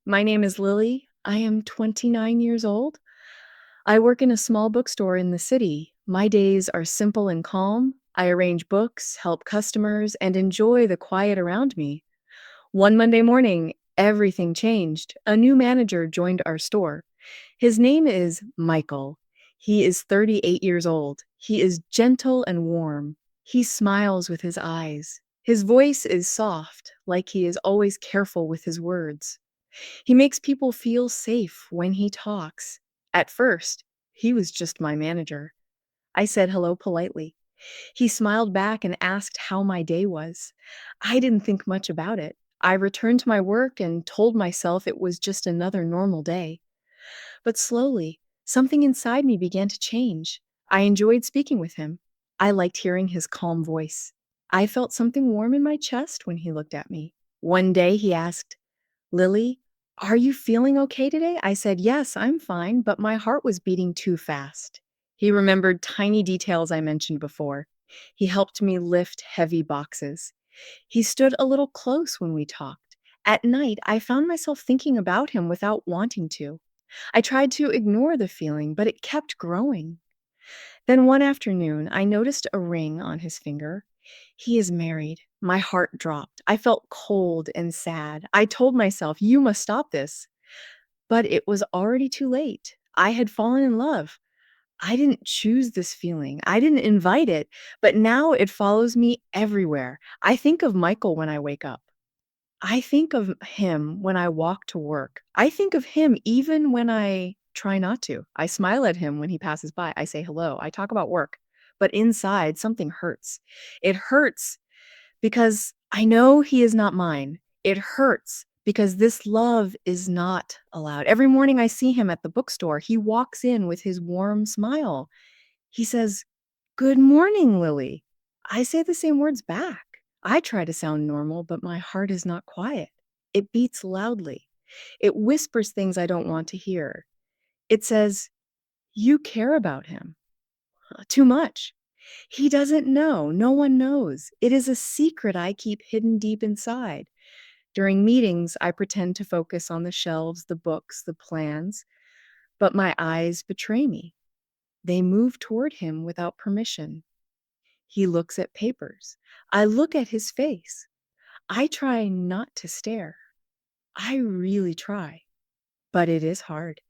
My name is Lily. I am 29 years old. I work in a small bookstore in the city. My days are simple and calm. I arrange books, help customers, and enjoy the quiet around me. One Monday morning, everything changed. A new manager joined our store. His name is Michael. He is 38 years old. He is gentle and warm. He smiles with his eyes. His voice is soft, like he is always careful with his words. He makes people feel safe when he talks. At first, he was just my manager. I said hello politely. He smiled back and asked how my day was. I didn't think much about it. I returned to my work and told myself it was just another normal day. But slowly, something inside me began to change. I enjoyed speaking with him. I liked hearing his calm voice. I felt something warm in my chest when he looked at me. One day he asked, "Lily, are you feeling okay today?" I said, "Yes, I'm fine," but my heart was beating too fast. He remembered tiny details I mentioned before. He helped me lift heavy boxes. He stood a little close when we talked. At night, I found myself thinking about him without wanting to. I tried to ignore the feeling, but it kept growing. Then one afternoon, I noticed a ring on his finger. He is married. My heart dropped. I felt cold and sad. I told myself, "You must stop this." But it was already too late. I had fallen in love. I didn't choose this feeling. I didn't invite it, but now it follows me everywhere. I think of Michael when I wake up. I think of him when I walk to work. I think of him even when I try not to. I smile at him when he passes by. I say hello. I talk about work. But inside, something hurts. It hurts because I know he is not mine. It hurts because this love is not allowed. Every morning I see him at the bookstore. He walks in with his warm smile. He says, "Good morning, Lily." I say the same words back. I try to sound normal, but my heart is not quiet. It beats loudly. It whispers things I don't want to hear. It says, "You care about him too much." He doesn't know. No one knows. It is a secret I keep hidden deep inside. During meetings, I pretend to focus on the shelves, the books, the plans, but my eyes betray me. They move toward him without permission. He looks at papers. I look at his face. I try not to stare. I really try, but it is hard.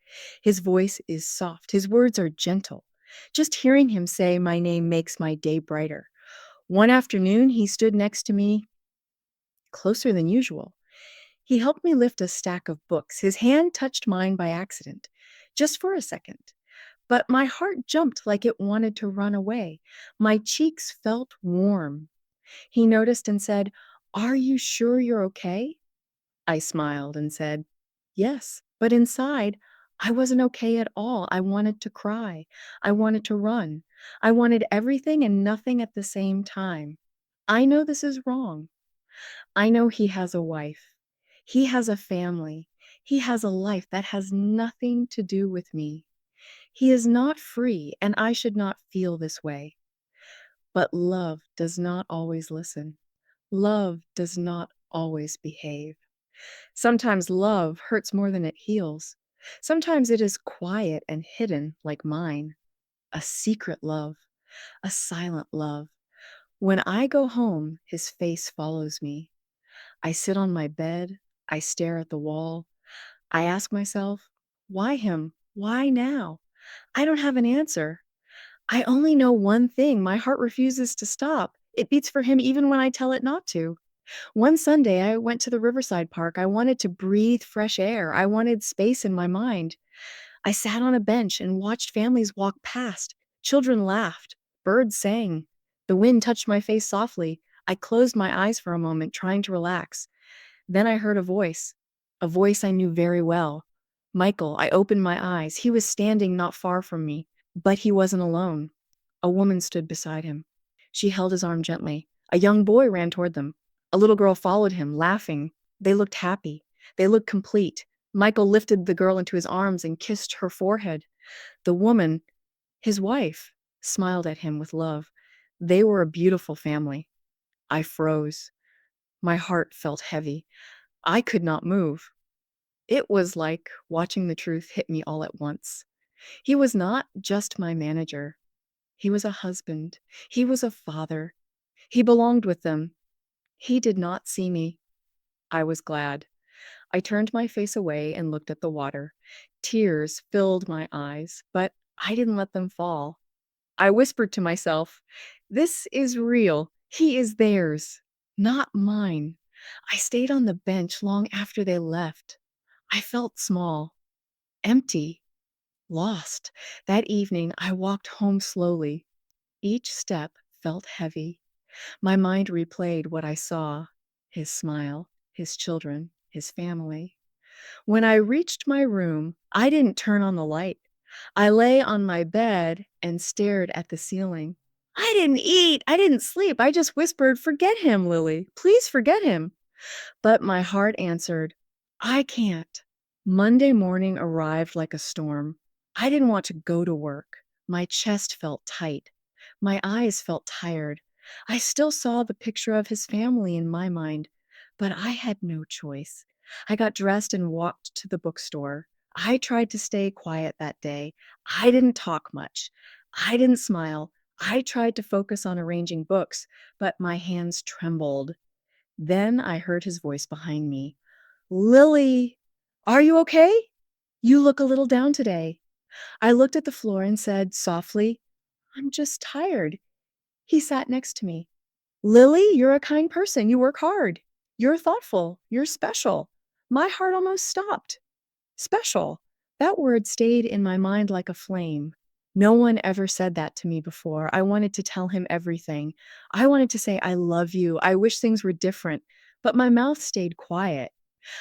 His voice is soft. His words are gentle. Just hearing him say my name makes my day brighter. One afternoon, he stood next to me, closer than usual. He helped me lift a stack of books. His hand touched mine by accident, just for a second. But my heart jumped like it wanted to run away. My cheeks felt warm. He noticed and said, "Are you sure you're okay?" I smiled and said, "Yes." But inside, I wasn't okay at all. I wanted to cry. I wanted to run. I wanted everything and nothing at the same time. I know this is wrong. I know he has a wife. He has a family. He has a life that has nothing to do with me. He is not free, and I should not feel this way. But love does not always listen. Love does not always behave. Sometimes love hurts more than it heals. Sometimes it is quiet and hidden, like mine. A secret love, a silent love. When I go home, his face follows me. I sit on my bed. I stare at the wall. I ask myself, why him? Why now? I don't have an answer. I only know one thing. My heart refuses to stop. It beats for him even when I tell it not to. One Sunday, I went to the Riverside Park. I wanted to breathe fresh air. I wanted space in my mind. I sat on a bench and watched families walk past. Children laughed. Birds sang. The wind touched my face softly. I closed my eyes for a moment, trying to relax. Then I heard a voice I knew very well. Michael. I opened my eyes. He was standing not far from me, but he wasn't alone. A woman stood beside him. She held his arm gently. A young boy ran toward them. A little girl followed him, laughing. They looked happy. They looked complete. Michael lifted the girl into his arms and kissed her forehead. The woman, his wife, smiled at him with love. They were a beautiful family. I froze. My heart felt heavy. I could not move. It was like watching the truth hit me all at once. He was not just my manager. He was a husband. He was a father. He belonged with them. He did not see me. I was glad. I turned my face away and looked at the water. Tears filled my eyes, but I didn't let them fall. I whispered to myself, "This is real. He is theirs, not mine." I stayed on the bench long after they left. I felt small, empty, lost. That evening, I walked home slowly. Each step felt heavy. My mind replayed what I saw: his smile, his children, his family. When I reached my room, I didn't turn on the light. I lay on my bed and stared at the ceiling. I didn't eat. I didn't sleep. I just whispered, "Forget him, Lily. Please forget him." But my heart answered, "I can't." Monday morning arrived like a storm. I didn't want to go to work. My chest felt tight. My eyes felt tired. I still saw the picture of his family in my mind, but I had no choice. I got dressed and walked to the bookstore. I tried to stay quiet that day. I didn't talk much. I didn't smile. I tried to focus on arranging books, but my hands trembled. Then I heard his voice behind me. "Lily, are you okay? You look a little down today." I looked at the floor and said softly, "I'm just tired." He sat next to me. "Lily, you're a kind person. You work hard. You're thoughtful. You're special." My heart almost stopped. Special. That word stayed in my mind like a flame. No one ever said that to me before. I wanted to tell him everything. I wanted to say, "I love you. I wish things were different." But my mouth stayed quiet.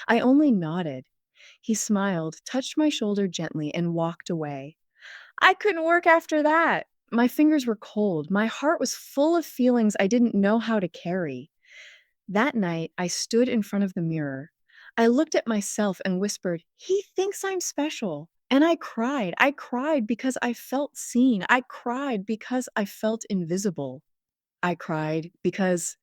I only nodded. He smiled, touched my shoulder gently, and walked away. I couldn't work after that. My fingers were cold. My heart was full of feelings I didn't know how to carry. That night, I stood in front of the mirror. I looked at myself and whispered, "He thinks I'm special." And I cried. I cried because I felt seen. I cried because I felt invisible. I cried because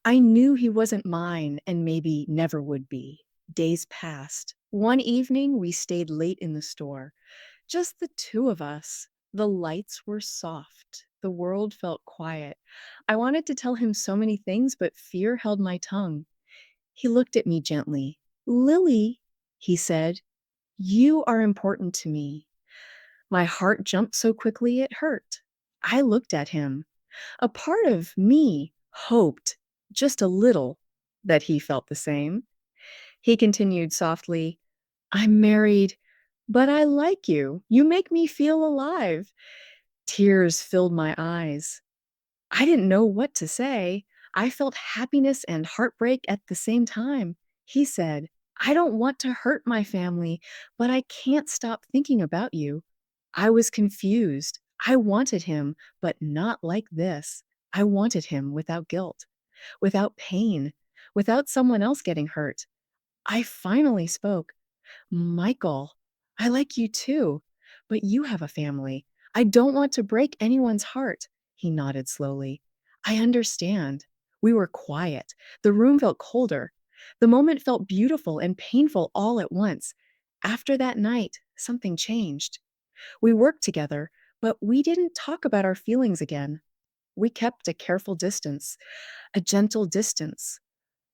I knew he wasn't mine and maybe never would be. Days passed. One evening, we stayed late in the store. Just the two of us. The lights were soft. The world felt quiet. I wanted to tell him so many things, but fear held my tongue. He looked at me gently. "Lily," he said, "you are important to me." My heart jumped so quickly it hurt. I looked at him. A part of me hoped, just a little, that he felt the same. He continued softly, "I'm married, but I like you. You make me feel alive." Tears filled my eyes. I didn't know what to say. I felt happiness and heartbreak at the same time. He said, "I don't want to hurt my family, but I can't stop thinking about you." I was confused. I wanted him, but not like this. I wanted him without guilt, without pain, without someone else getting hurt. I finally spoke. "Michael, I like you too, but you have a family. I don't want to break anyone's heart." He nodded slowly. "I understand." We were quiet. The room felt colder. The moment felt beautiful and painful all at once. After that night, something changed. We worked together, but we didn't talk about our feelings again. We kept a careful distance, a gentle distance,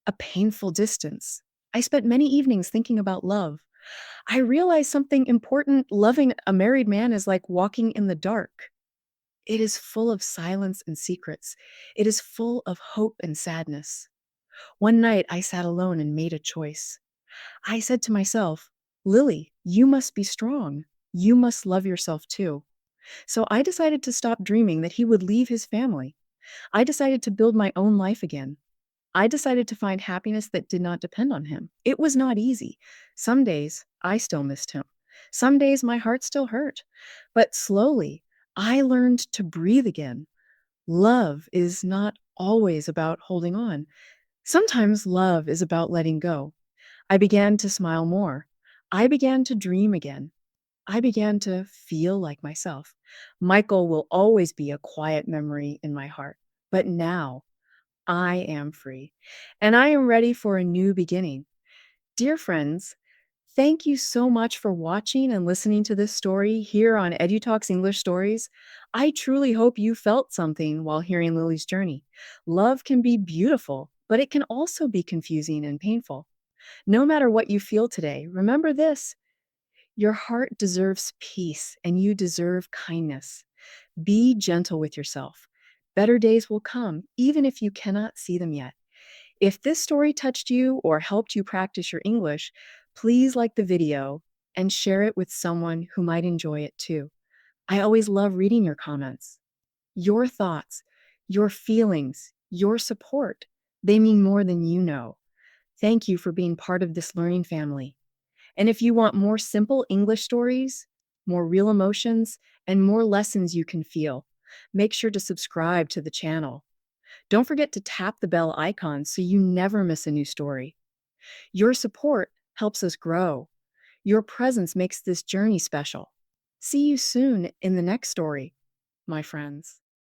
a painful distance. I spent many evenings thinking about love. I realized something important: loving a married man is like walking in the dark. It is full of silence and secrets. It is full of hope and sadness. One night, I sat alone and made a choice. I said to myself, "Lily, you must be strong. You must love yourself too." So I decided to stop dreaming that he would leave his family. I decided to build my own life again. I decided to find happiness that did not depend on him. It was not easy. Some days I still missed him. Some days my heart still hurt. But slowly, I learned to breathe again. Love is not always about holding on. Sometimes love is about letting go. I began to smile more. I began to dream again. I began to feel like myself. Michael will always be a quiet memory in my heart. But now I am free, and I am ready for a new beginning. Dear friends, Thank you so much for watching and listening to this story here on EduTalks English Stories. I truly hope you felt something while hearing Lily's journey. Love can be beautiful, but it can also be confusing and painful. No matter what you feel today, remember this: your heart deserves peace and you deserve kindness. Be gentle with yourself. Better days will come, even if you cannot see them yet. If this story touched you or helped you practice your English, please like the video and share it with someone who might enjoy it too. I always love reading your comments. Your thoughts, your feelings, your support, they mean more than you know. Thank you for being part of this learning family. And if you want more simple English stories, more real emotions, and more lessons you can feel, make sure to subscribe to the channel. Don't forget to tap the bell icon so you never miss a new story. Your support helps us grow. Your presence makes this journey special. See you soon in the next story, my friends.